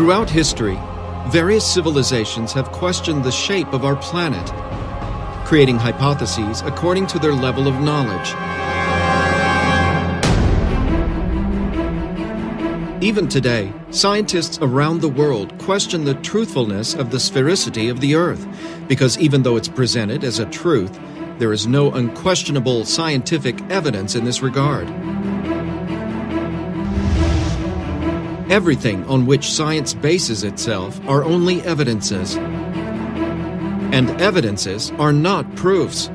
Throughout history, various civilizations have questioned the shape of our planet, creating hypotheses according to their level of knowledge. Even today, scientists around the world question the truthfulness of the sphericity of the Earth, because even though it's presented as a truth, there is no unquestionable scientific evidence in this regard. Everything on which science bases itself are only evidences, and evidences are not proofs.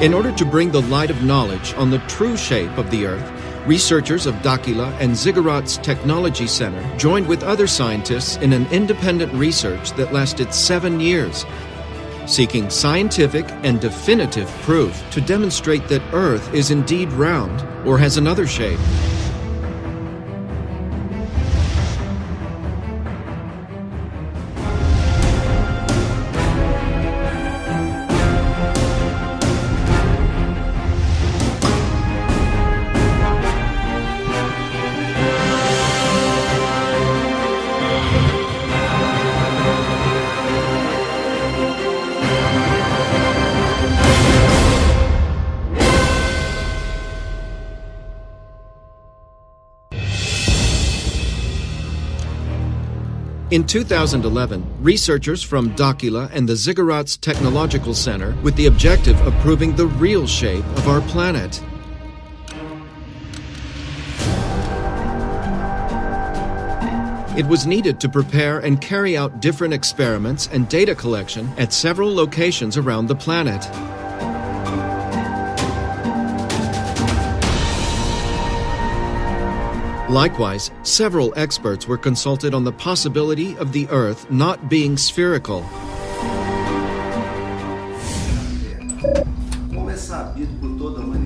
In order to bring the light of knowledge on the true shape of the Earth, researchers of Dakila and Ziggurat's Technology Center joined with other scientists in an independent research that lasted 7 years, seeking scientific and definitive proof to demonstrate that Earth is indeed round or has another shape. In 2011, researchers from Dakila and the Ziggurat's Technological Center with the objective of proving the real shape of our planet. It was needed to prepare and carry out different experiments and data collection at several locations around the planet. Likewise, several experts were consulted on the possibility of the Earth not being spherical.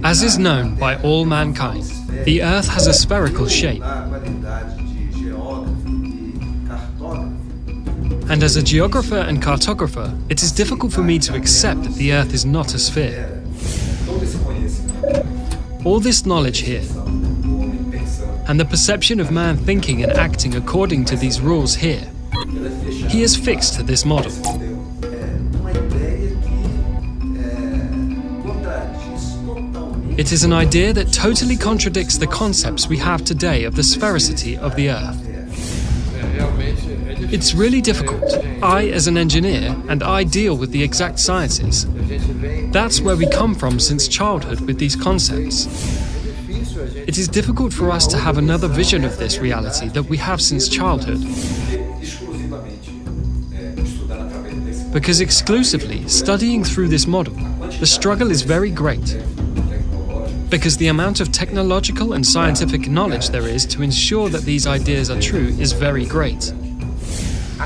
As is known by all mankind, the Earth has a spherical shape. And as a geographer and cartographer, it is difficult for me to accept that the Earth is not a sphere. All this knowledge here, and the perception of man thinking and acting according to these rules here, he is fixed to this model. It is an idea that totally contradicts the concepts we have today of the sphericity of the Earth. It's really difficult. I, as an engineer, and I deal with the exact sciences. That's where we come from since childhood with these concepts. It is difficult for us to have another vision of this reality that we have since childhood. Because exclusively studying through this model, the struggle is very great. Because the amount of technological and scientific knowledge there is to ensure that these ideas are true is very great.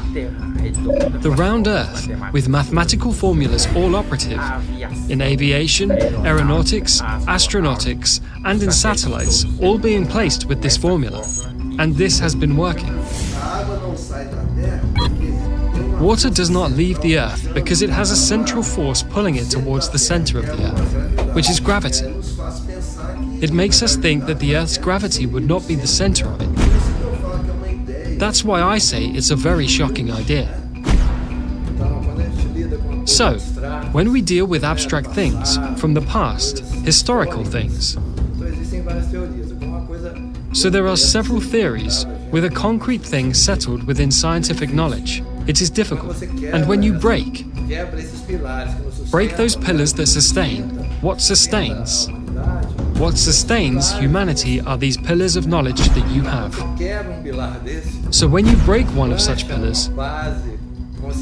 The round Earth, with mathematical formulas all operative, in aviation, aeronautics, astronautics, and in satellites, all being placed with this formula. And this has been working. Water does not leave the Earth because it has a central force pulling it towards the center of the Earth, which is gravity. It makes us think that the Earth's gravity would not be the center of it. That's why I say it's a very shocking idea. So, when we deal with abstract things from the past, historical things, so there are several theories with a concrete thing settled within scientific knowledge. It is difficult. And when you break those pillars that sustain, what sustains? What sustains humanity are these pillars of knowledge that you have. So when you break one of such pillars,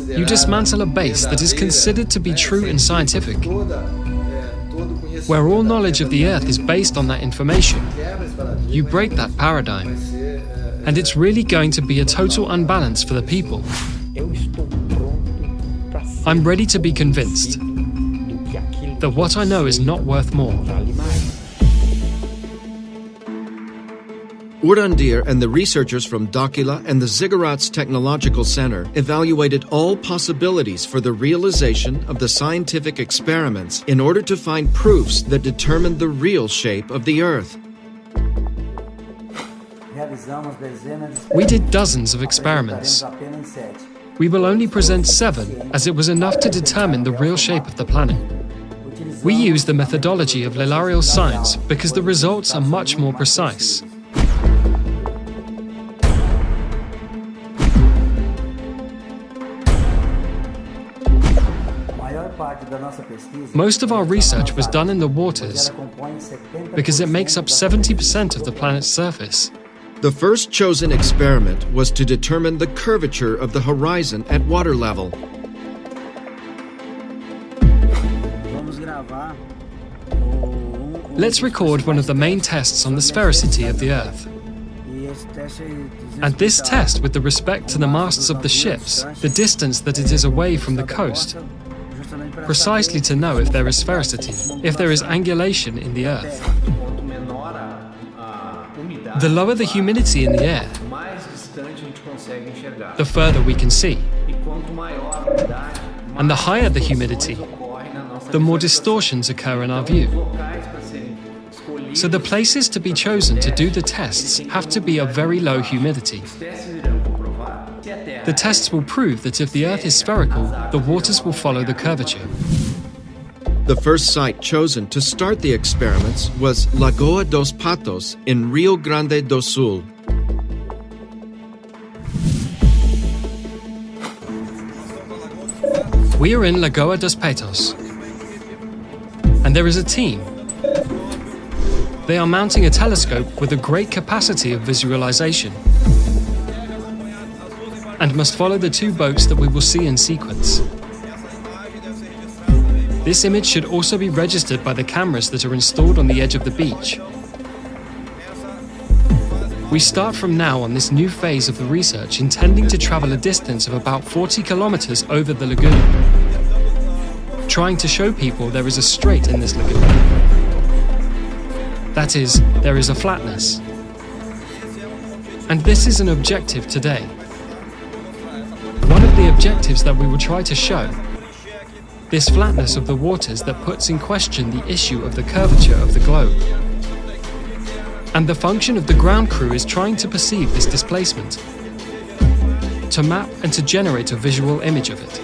you dismantle a base that is considered to be true and scientific, where all knowledge of the Earth is based on that information. You break that paradigm, and it's really going to be a total unbalance for the people. I'm ready to be convinced that what I know is not worth more. Urandir and the researchers from Dakila and the Ziggurats Technological Center evaluated all possibilities for the realization of the scientific experiments in order to find proofs that determine the real shape of the Earth. We did dozens of experiments. We will only present 7, as it was enough to determine the real shape of the planet. We use the methodology of Lilarial science because the results are much more precise. Most of our research was done in the waters because it makes up 70% of the planet's surface. The first chosen experiment was to determine the curvature of the horizon at water level. Let's record one of the main tests on the sphericity of the Earth. And this test with the respect to the masts of the ships, the distance that it is away from the coast, precisely to know if there is sphericity, if there is angulation in the Earth. The lower the humidity in the air, the further we can see. And the higher the humidity, the more distortions occur in our view. So the places to be chosen to do the tests have to be of very low humidity. The tests will prove that if the Earth is spherical, the waters will follow the curvature. The first site chosen to start the experiments was Lagoa dos Patos in Rio Grande do Sul. We are in Lagoa dos Patos, and there is a team. They are mounting a telescope with a great capacity of visualization and must follow the 2 boats that we will see in sequence. This image should also be registered by the cameras that are installed on the edge of the beach. We start from now on this new phase of the research, intending to travel a distance of about 40 kilometers over the lagoon, trying to show people there is a strait in this lagoon. That is, there is a flatness. And this is an objective today. One of the objectives that we will try to show, this flatness of the waters that puts in question the issue of the curvature of the globe. And the function of the ground crew is trying to perceive this displacement, to map and to generate a visual image of it.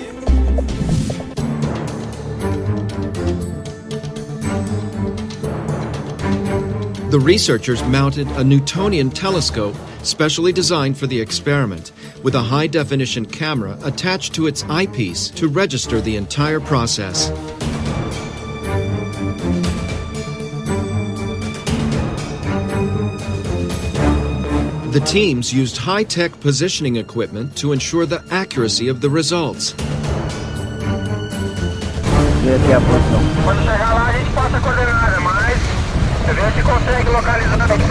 The researchers mounted a Newtonian telescope specially designed for the experiment, with a high-definition camera attached to its eyepiece to register the entire process. The teams used high-tech positioning equipment to ensure the accuracy of the results. Quando chegar lá, a gente passa a coordenada, mas a gente consegue localizar aqui.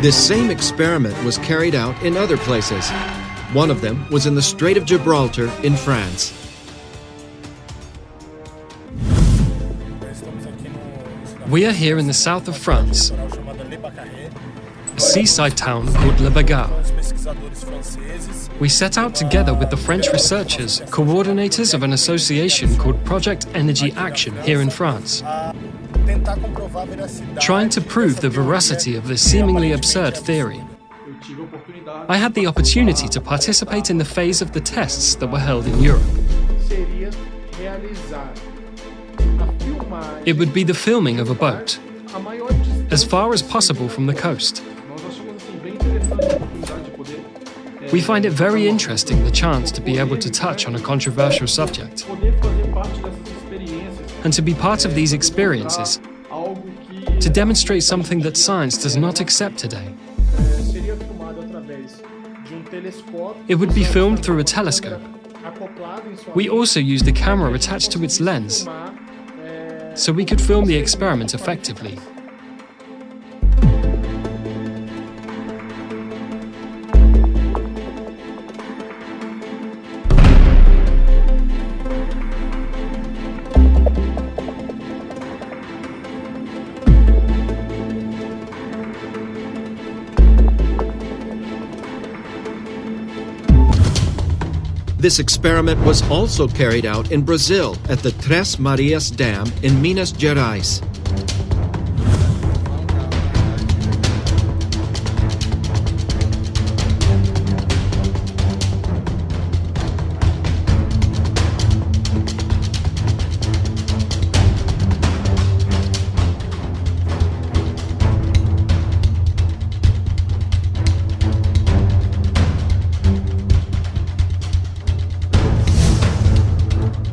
This same experiment was carried out in other places. One of them was in the Strait of Gibraltar in France. We are here in the south of France, a seaside town called Le Bagarre. We set out together with the French researchers, coordinators of an association called Project Energy Action here in France, trying to prove the veracity of this seemingly absurd theory. I had the opportunity to participate in the phase of the tests that were held in Europe. It would be the filming of a boat, as far as possible from the coast. We find it very interesting the chance to be able to touch on a controversial subject, and to be part of these experiences, to demonstrate something that science does not accept today. It would be filmed through a telescope. We also used a camera attached to its lens, so we could film the experiment effectively. This experiment was also carried out in Brazil at the Três Marias Dam in Minas Gerais.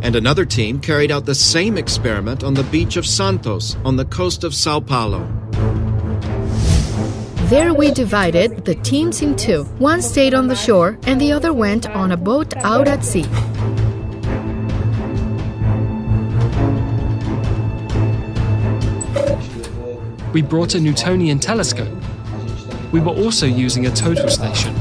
And another team carried out the same experiment on the beach of Santos on the coast of Sao Paulo. There we divided the teams in two. One stayed on the shore and the other went on a boat out at sea. We brought a Newtonian telescope. We were also using a total station.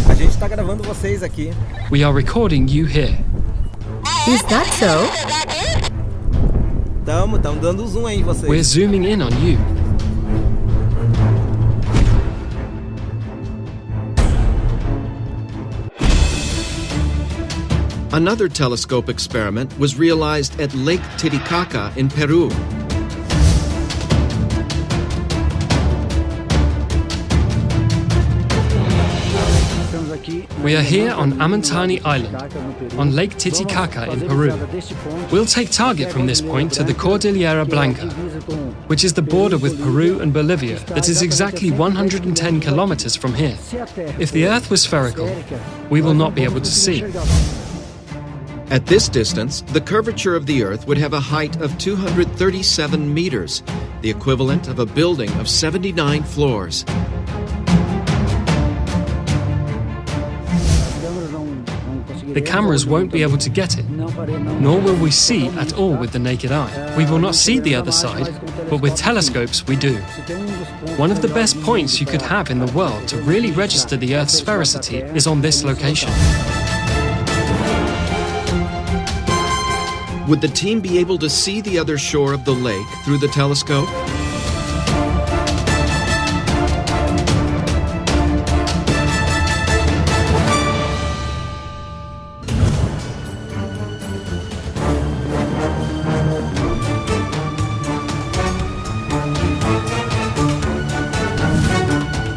A gente está gravando vocês aqui. We are recording you here. Is that so? Tamo dando zoom aí em vocês. We're zooming in on you. Another telescope experiment was realized at Lake Titicaca in Peru. We are here on Amantani Island, on Lake Titicaca in Peru. We'll take target from this point to the Cordillera Blanca, which is the border with Peru and Bolivia that is exactly 110 kilometers from here. If the Earth was spherical, we will not be able to see. At this distance, the curvature of the Earth would have a height of 237 meters, the equivalent of a building of 79 floors. The cameras won't be able to get it, nor will we see at all with the naked eye. We will not see the other side, but with telescopes we do. One of the best points you could have in the world to really register the Earth's sphericity is on this location. Would the team be able to see the other shore of the lake through the telescope?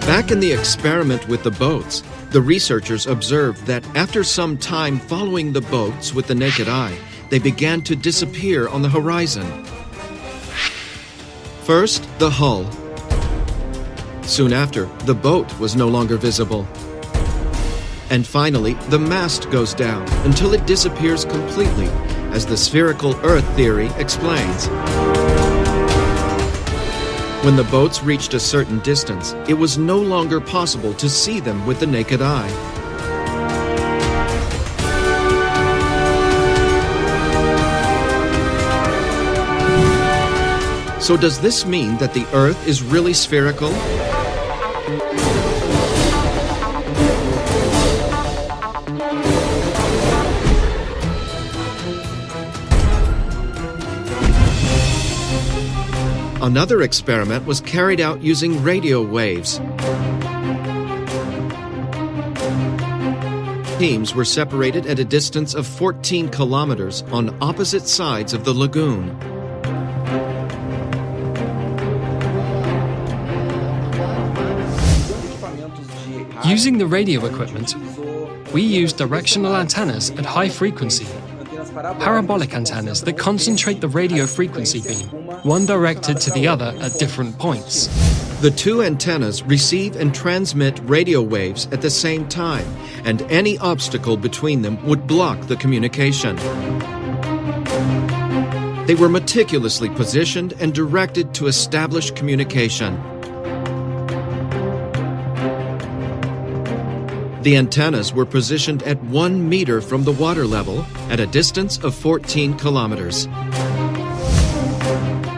Back in the experiment with the boats, the researchers observed that after some time following the boats with the naked eye, they began to disappear on the horizon. First, the hull. Soon after, the boat was no longer visible. And finally, the mast goes down until it disappears completely, as the spherical Earth theory explains. When the boats reached a certain distance, it was no longer possible to see them with the naked eye. So does this mean that the Earth is really spherical? Another experiment was carried out using radio waves. Teams were separated at a distance of 14 kilometers on opposite sides of the lagoon. Using the radio equipment, we used directional antennas at high frequency, parabolic antennas that concentrate the radio frequency beam, one directed to the other at different points. The two antennas receive and transmit radio waves at the same time, and any obstacle between them would block the communication. They were meticulously positioned and directed to establish communication. The antennas were positioned at 1 meter from the water level at a distance of 14 kilometers.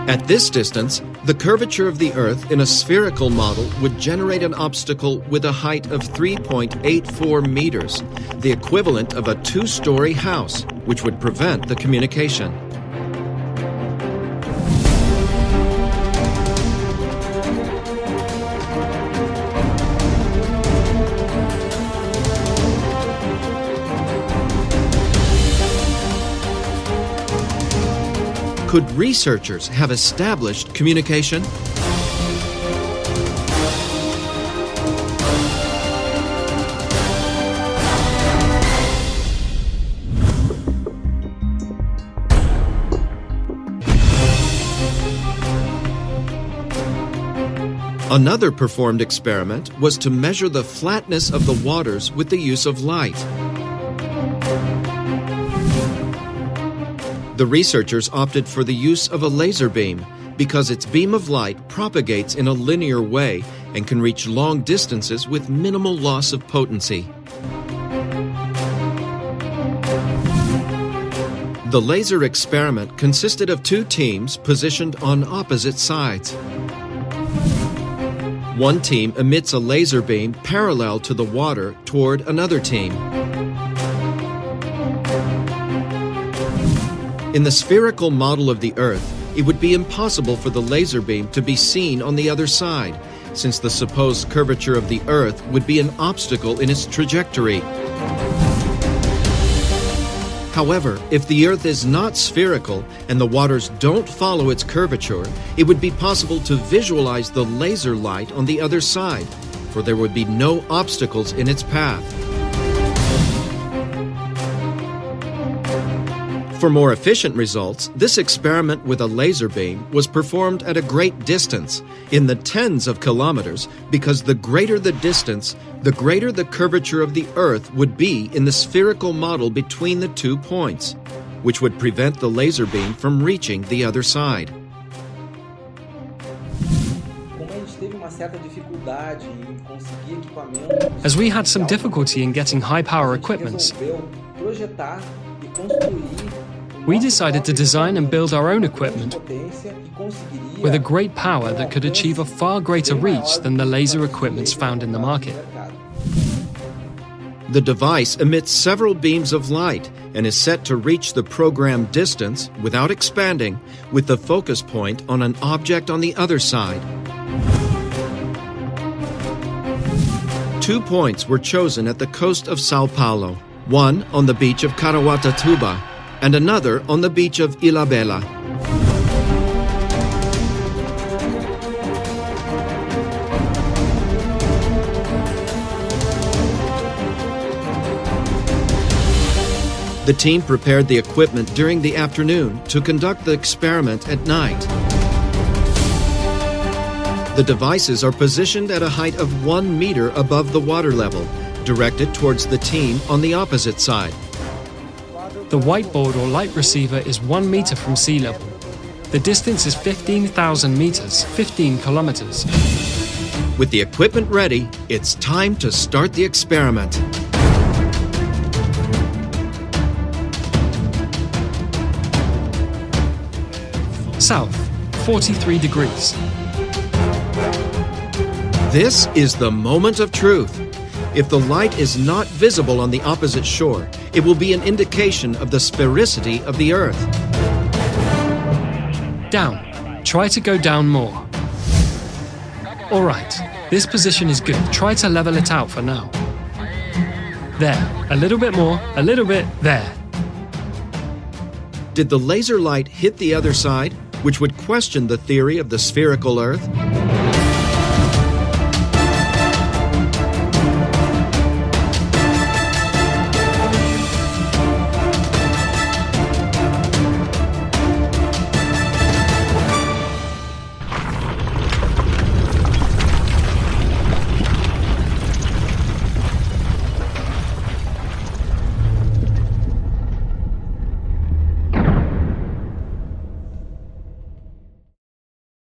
At this distance, The curvature of the Earth in a spherical model would generate an obstacle with a height of 3.84 meters, the equivalent of a two-story house, which would prevent the communication. Could researchers have established communication? Another performed experiment was to measure the flatness of the waters with the use of light. The researchers opted for the use of a laser beam because its beam of light propagates in a linear way and can reach long distances with minimal loss of potency. The laser experiment consisted of two teams positioned on opposite sides. One team emits a laser beam parallel to the water toward another team. In the spherical model of the Earth, it would be impossible for the laser beam to be seen on the other side, since the supposed curvature of the Earth would be an obstacle in its trajectory. However, if the Earth is not spherical and the waters don't follow its curvature, it would be possible to visualize the laser light on the other side, for there would be no obstacles in its path. For more efficient results, this experiment with a laser beam was performed at a great distance, in the tens of kilometers, because the greater the distance, the greater the curvature of the Earth would be in the spherical model between the 2 points, which would prevent the laser beam from reaching the other side. As we had some difficulty in getting high-power equipment, we decided to design and build our own equipment with a great power that could achieve a far greater reach than the laser equipments found in the market. The device emits several beams of light and is set to reach the programmed distance without expanding, with the focus point on an object on the other side. 2 points were chosen at the coast of Sao Paulo, one on the beach of Caraguatatuba and another on the beach of Ilhabela. The team prepared the equipment during the afternoon to conduct the experiment at night. The devices are positioned at a height of 1 meter above the water level, directed towards the team on the opposite side. The whiteboard or light receiver is 1 meter from sea level. The distance is 15,000 meters, 15 kilometers. With the equipment ready, it's time to start the experiment. South, 43 degrees. This is the moment of truth. If the light is not visible on the opposite shore, it will be an indication of the sphericity of the Earth. Down. Try to go down more. All right, this position is good. Try to level it out for now. There. A little bit more. A little bit. There. Did the laser light hit the other side, which would question the theory of the spherical Earth?